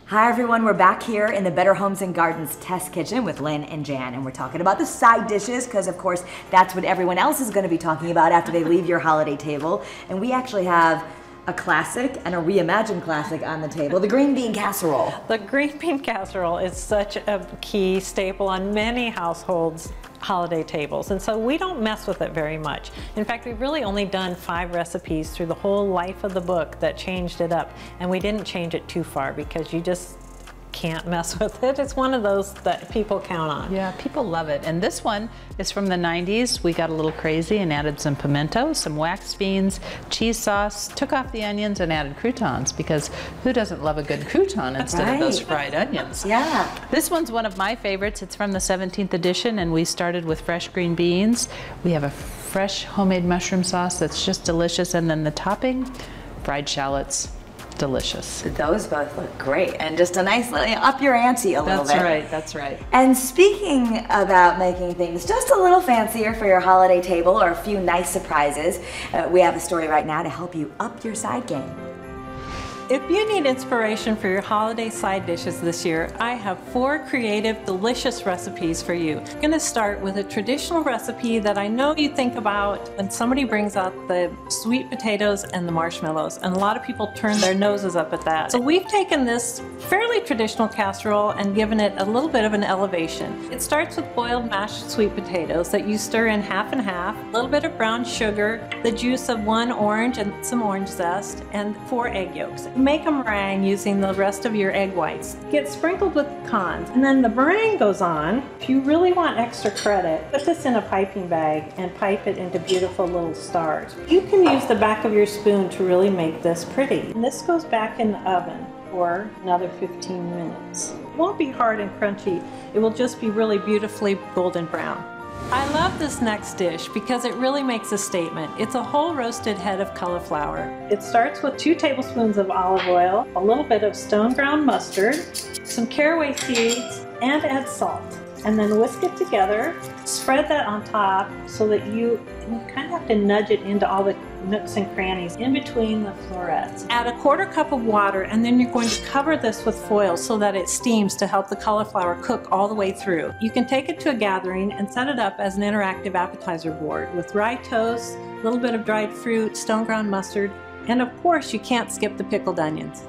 Hi everyone, we're back here in the Better Homes and Gardens test kitchen with Lynn and Jan, and we're talking about the side dishes because of course that's what everyone else is going to be talking about after they leave your holiday table. And we actually have a classic and a reimagined classic on the table, the green bean casserole. The green bean casserole is such a key staple on many households' holiday tables, and so we don't mess with it very much. In fact, we've really only done 5 recipes through the whole life of the book that changed it up, and we didn't change it too far because you just can't mess with it. It's one of those that people count on. Yeah, people love it. And this one is from the 90s. We got a little crazy and added some pimento, some waxed beans, cheese sauce, took off the onions and added croutons, because who doesn't love a good crouton instead of those fried onions? Yeah. This one's one of my favorites. It's from the 17th edition, and we started with fresh green beans. We have a fresh homemade mushroom sauce that's just delicious, and then the topping, fried shallots. Delicious. Those both look great, and just a nice little up your ante a little bit. That's right, that's right. And speaking about making things just a little fancier for your holiday table or a few nice surprises, we have a story right now to help you up your side game. If you need inspiration for your holiday side dishes this year, I have 4 creative, delicious recipes for you. I'm going to start with a traditional recipe that I know you think about when somebody brings out the sweet potatoes and the marshmallows, and a lot of people turn their noses up at that. So we've taken this fairly traditional casserole and given it a little bit of an elevation. It starts with boiled mashed sweet potatoes that you stir in half and half, a little bit of brown sugar, the juice of 1 orange and some orange zest, and 4 egg yolks. Make a meringue using the rest of your egg whites. Get sprinkled with pecans, and then the meringue goes on. If you really want extra credit, put this in a piping bag and pipe it into beautiful little stars. You can use the back of your spoon to really make this pretty. And this goes back in the oven for another 15 minutes. It won't be hard and crunchy. It will just be really beautifully golden brown. I love this next dish because it really makes a statement. It's a whole roasted head of cauliflower. It starts with 2 tablespoons of olive oil, a little bit of stone ground mustard, some caraway seeds, and add salt. And then whisk it together. Spread that on top so that you kind of have to nudge it into all the nooks and crannies in between the florets. Add a 1/4 cup of water, and then you're going to cover this with foil so that it steams to help the cauliflower cook all the way through. You can take it to a gathering and set it up as an interactive appetizer board with rye toast, a little bit of dried fruit, stone ground mustard, and of course you can't skip the pickled onions.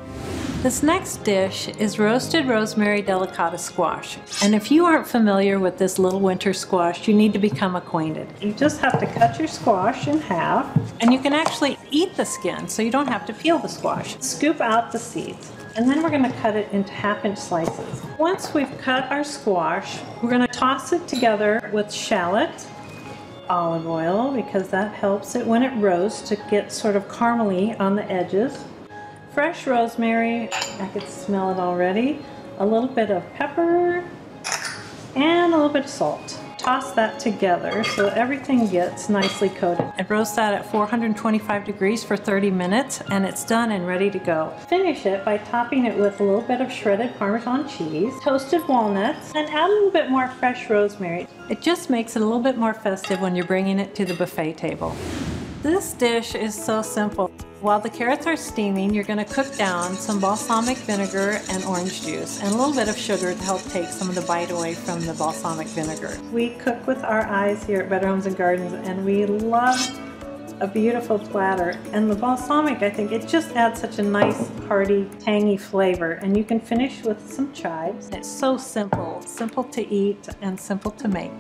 This next dish is roasted rosemary delicata squash. And if you aren't familiar with this little winter squash, you need to become acquainted. You just have to cut your squash in half, and you can actually eat the skin, so you don't have to peel the squash. Scoop out the seeds, and then we're going to cut it into 1/2-inch slices. Once we've cut our squash, we're going to toss it together with shallot, olive oil, because that helps it when it roasts to get sort of caramely on the edges. Fresh rosemary, I can smell it already, a little bit of pepper, and a little bit of salt. Toss that together so everything gets nicely coated. And roast that at 425 degrees for 30 minutes, and it's done and ready to go. Finish it by topping it with a little bit of shredded Parmesan cheese, toasted walnuts, and add a little bit more fresh rosemary. It just makes it a little bit more festive when you're bringing it to the buffet table. This dish is so simple. While the carrots are steaming, you're going to cook down some balsamic vinegar and orange juice and a little bit of sugar to help take some of the bite away from the balsamic vinegar. We cook with our eyes here at Better Homes and Gardens, and we love a beautiful platter. And the balsamic, I think, it just adds such a nice, hearty, tangy flavor. And you can finish with some chives. It's so simple, simple to eat and simple to make.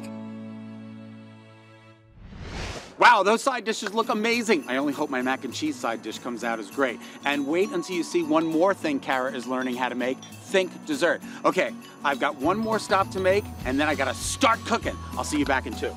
Wow, those side dishes look amazing. I only hope my mac and cheese side dish comes out as great. And wait until you see one more thing Kara is learning how to make. Think dessert. Okay, I've got one more stop to make, and then I gotta start cooking. I'll see you back in 2.